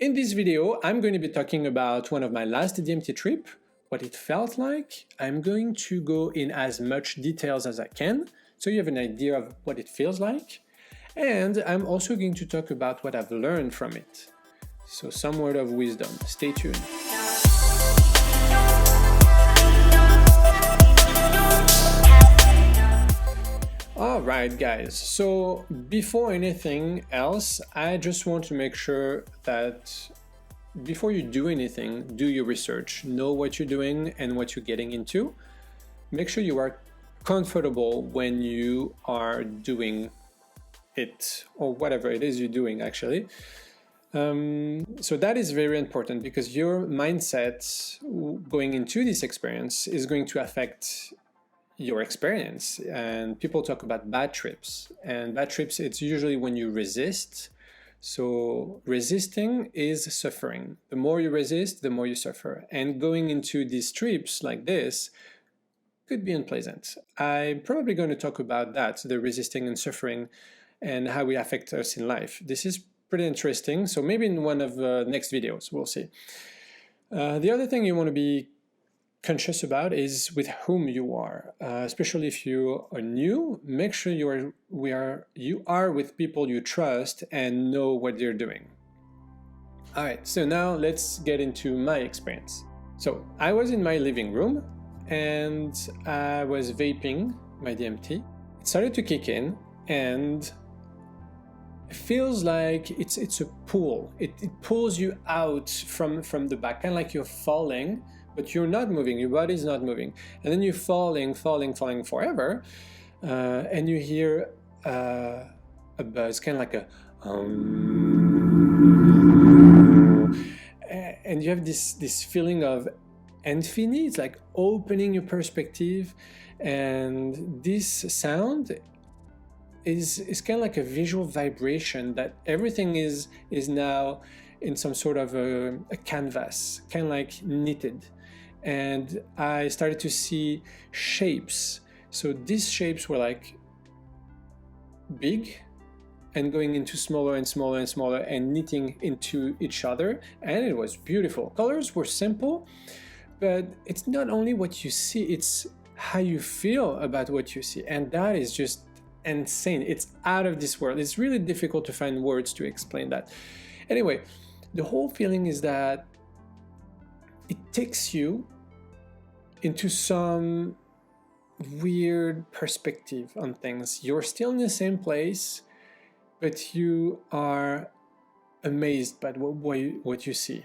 In this video, I'm going to be talking about one of my last DMT trip, what it felt like. I'm going to go in as much details as I can, so you have an idea of what it feels like. And I'm also going to talk about what I've learned from it. So some word of wisdom. Stay tuned. Alright guys, so before anything else, I just want to make sure that before you do anything, do your research, know what you're doing and what you're getting into. Make sure you are comfortable when you are doing it, or whatever it is you're doing actually. So that is very important because your mindset going into this experience is going to affect your experience. And people talk about bad trips, and bad trips, it's usually when you resist. So resisting is suffering. The more you resist, the more you suffer. And going into these trips like this could be unpleasant. I'm probably going to talk about that, the resisting and suffering, and how we affect us in life. This is pretty interesting. So maybe in one of the next videos, we'll see. The other thing you want to be conscious about is with whom you are, especially if you are new. Make sure you are with people you trust and know what they're doing. All right, so now let's get into my experience. So I was in my living room and I was vaping my DMT. It started to kick in and it feels like it's a pull. It pulls you out from the back, kind of like you're falling, but you're not moving, your body's not moving. And then you're falling forever, and you hear a buzz, kind of like a and you have this feeling of infinity. It's like opening your perspective, and this sound is kind of like a visual vibration that everything is now in some sort of a canvas, kind of like knitted. And I started to see shapes. So these shapes were like big and going into smaller and smaller and smaller and knitting into each other. And it was beautiful. Colors were simple, but it's not only what you see, it's how you feel about what you see. And that is just insane. It's out of this world. It's really difficult to find words to explain that. Anyway, the whole feeling is that it takes you into some weird perspective on things. You're still in the same place, but you are amazed by what you see.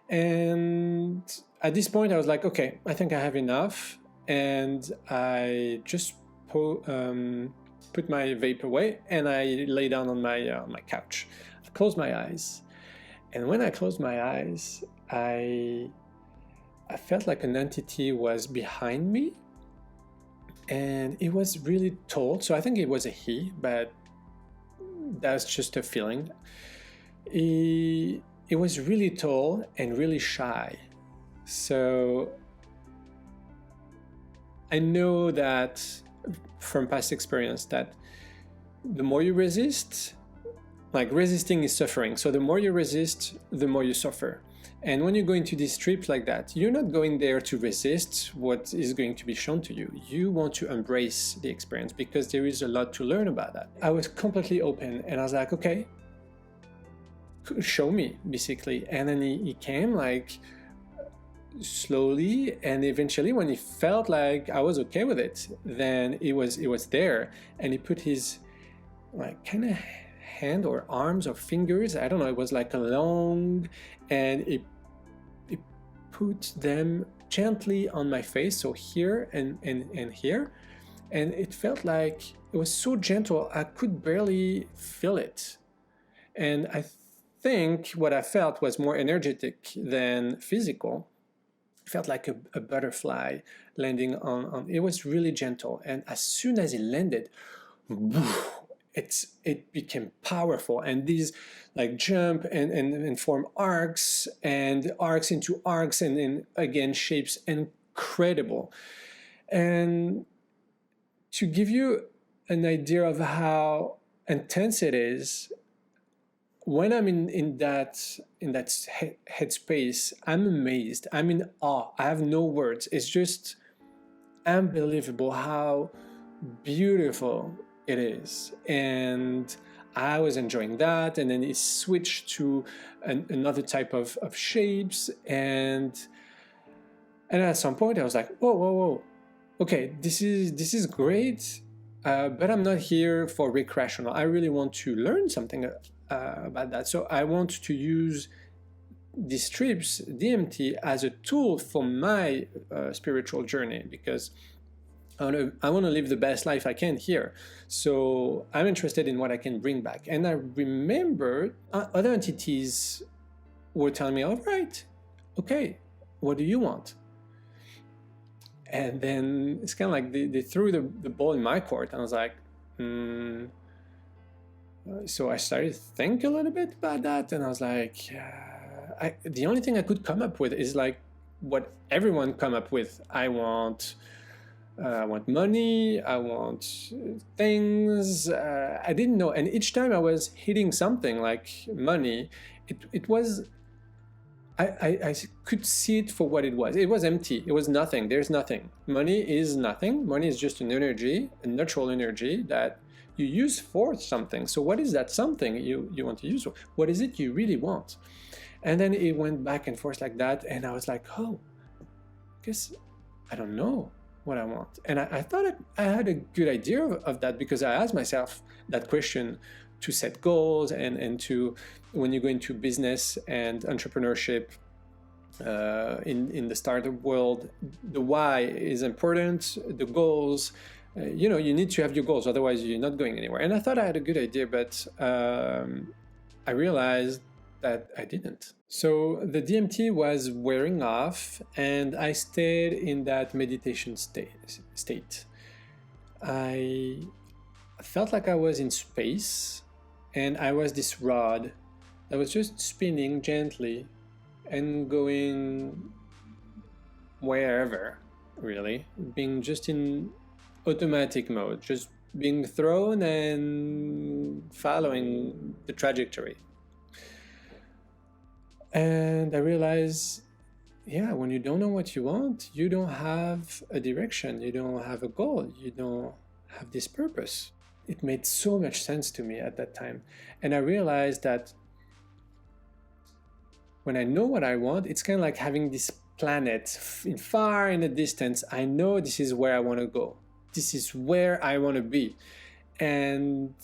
And at this point, I was like, okay, I think I have enough. And I just put my vape away and I lay down on my couch. I closed my eyes. And when I closed my eyes, I felt like an entity was behind me, and it was really tall. So I think it was a he, but that's just a feeling. It was really tall and really shy. So I know that from past experience that the more you resist, like resisting is suffering. So the more you resist, the more you suffer. And when you go into these trips like that, you're not going there to resist what is going to be shown to you. You want to embrace the experience because there is a lot to learn about that. I was completely open and I was like, okay, show me, basically. And then he came like slowly, and eventually when he felt like I was okay with it, then it was there, and he put his like kind of hand or arms or fingers, I don't know, it was like a long, and it put them gently on my face, so here and here, and it felt like it was so gentle I could barely feel it. And I think what I felt was more energetic than physical. It felt like a butterfly landing on it was really gentle, and as soon as it landed, it became powerful, and these like jump and form arcs, and arcs into arcs, and then again shapes, incredible. And to give you an idea of how intense it is, when I'm in that headspace, I'm amazed. I'm in awe. I have no words. It's just unbelievable how beautiful it is. And I was enjoying that, and then it switched to another type of shapes, and at some point I was like, whoa, whoa, whoa, okay, this is great, but I'm not here for recreational. I really want to learn something about that. So I want to use these trips, DMT, as a tool for my spiritual journey, because I want to live the best life I can here. So I'm interested in what I can bring back. And I remember other entities were telling me, all right, okay, what do you want? And then it's kind of like they threw the ball in my court. And I was like, So I started to think a little bit about that. And I was like, the only thing I could come up with is like what everyone come up with. I want money, I want things. I didn't know. And each time I was hitting something like money, it was, I could see it for what it was. It was empty. It was nothing. There's nothing. Money is nothing. Money is just an energy, a natural energy that you use for something. So what is that something you want to use for? What is it you really want? And then it went back and forth like that. And I was like, oh, I guess I don't know what I want. And I thought I had a good idea of that, because I asked myself that question to set goals and to, when you go into business and entrepreneurship in the startup world, the why is important, the goals, you need to have your goals, otherwise you're not going anywhere. And I thought I had a good idea, but I realized that I didn't. So the DMT was wearing off, and I stayed in that meditation state. I felt like I was in space, and I was this rod that was just spinning gently and going wherever, really, being just in automatic mode, just being thrown and following the trajectory. And I realized, when you don't know what you want, you don't have a direction, you don't have a goal, you don't have this purpose. It made so much sense to me at that time. And I realized that when I know what I want, it's kind of like having this planet far in the distance. I know this is where I want to go. This is where I want to be. And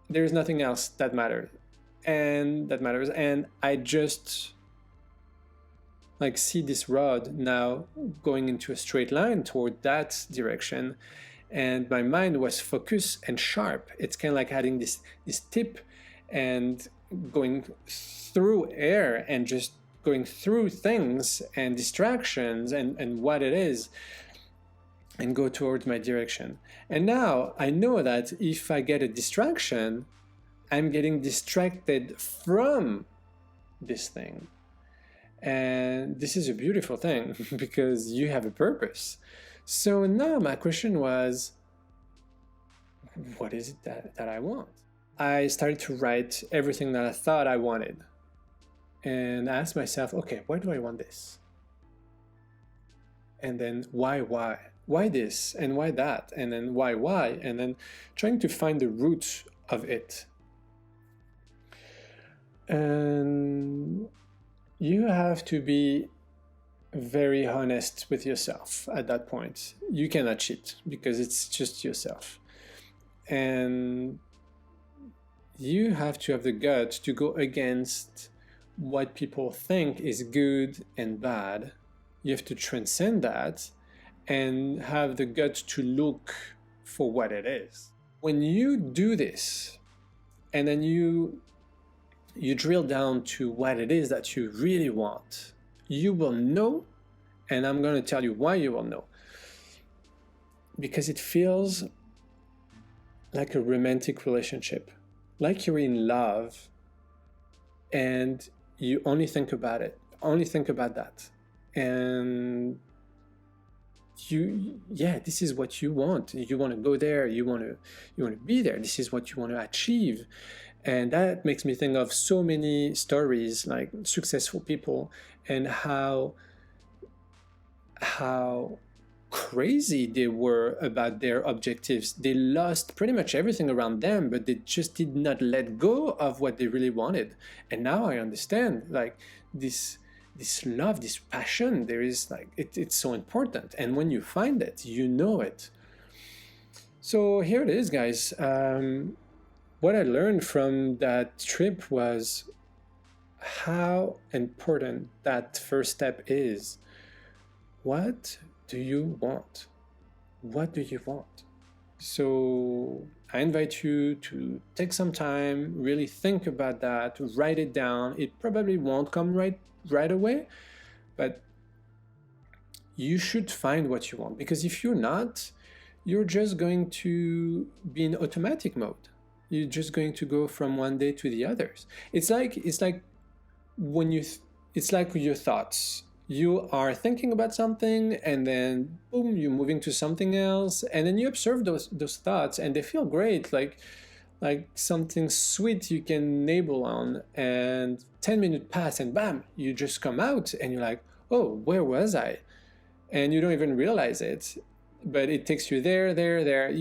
there's nothing else that matters. And I just like see this rod now going into a straight line toward that direction, and my mind was focused and sharp. It's kind of like having this tip and going through air and just going through things and distractions and what it is, and go towards my direction. And now I know that if I get a distraction, I'm getting distracted from this thing. And this is a beautiful thing because you have a purpose. So now my question was, what is it that I want? I started to write everything that I thought I wanted. And I asked myself, okay, why do I want this? And then why? Why this? And why that? And then why? And then trying to find the root of it. And you have to be very honest with yourself at that point. You cannot cheat because it's just yourself. And you have to have the guts to go against what people think is good and bad. You have to transcend that and have the guts to look for what it is. When you do this, and then you drill down to what it is that you really want, you will know, and I'm going to tell you why you will know. Because it feels like a romantic relationship, like you're in love, and you only think about it, only think about that. And yeah, this is what you want. You want to go there, you want to be there. This is what you want to achieve. And that makes me think of so many stories, like successful people, and how crazy they were about their objectives. They lost pretty much everything around them, but they just did not let go of what they really wanted. And now I understand, like, this love, this passion, there is, like, it's so important. And when you find it, you know it. So here it is, guys. What I learned from that trip was how important that first step is. What do you want? What do you want? So I invite you to take some time, really think about that, write it down. It probably won't come right away, but you should find what you want, because if you're not, you're just going to be in automatic mode. You're just going to go from one day to the others. It's like when it's like with your thoughts. You are thinking about something, and then boom, you're moving to something else, and then you observe those thoughts, and they feel great, like something sweet you can nibble on, and 10 minutes pass, and bam, you just come out, and you're like, oh, where was I? And you don't even realize it, but it takes you there.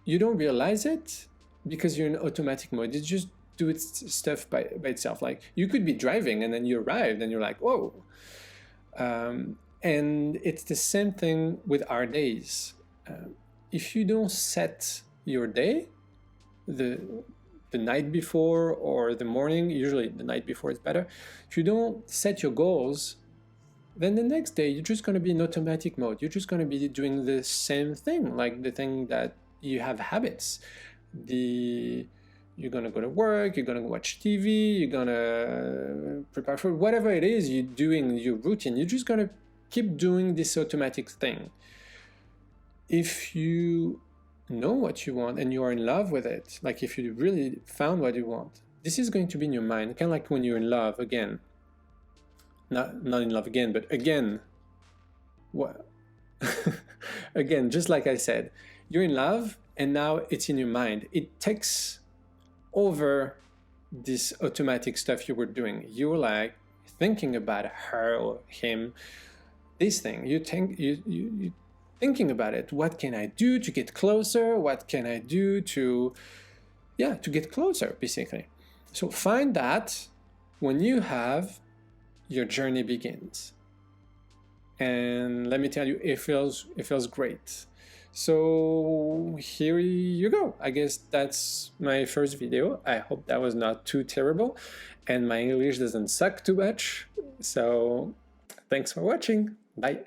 You don't realize it because you're in automatic mode. You just do its stuff by itself. Like, you could be driving and then you arrived and you're like, whoa. And it's the same thing with our days. If you don't set your day the night before or the morning, usually the night before is better. If you don't set your goals, then the next day you're just going to be in automatic mode. You're just going to be doing the same thing, like the thing that you have habits. You're going to go to work, you're going to watch TV, you're going to prepare for whatever it is you're doing, your routine. You're just going to keep doing this automatic thing. If you know what you want and you are in love with it, like if you really found what you want, this is going to be in your mind, kind of like when you're in love again. Not in love again, but again. What? Again, just like I said, you're in love and now it's in your mind. It takes over this automatic stuff you were doing. You're like thinking about her or him, this thing. You thinking about it. What can I do to get closer? What can I do to get closer, basically? So find that. When you have, your journey begins. And let me tell you, it feels great. So here you go. I guess that's my first video. I hope that was not too terrible and my English doesn't suck too much. So thanks for watching. Bye.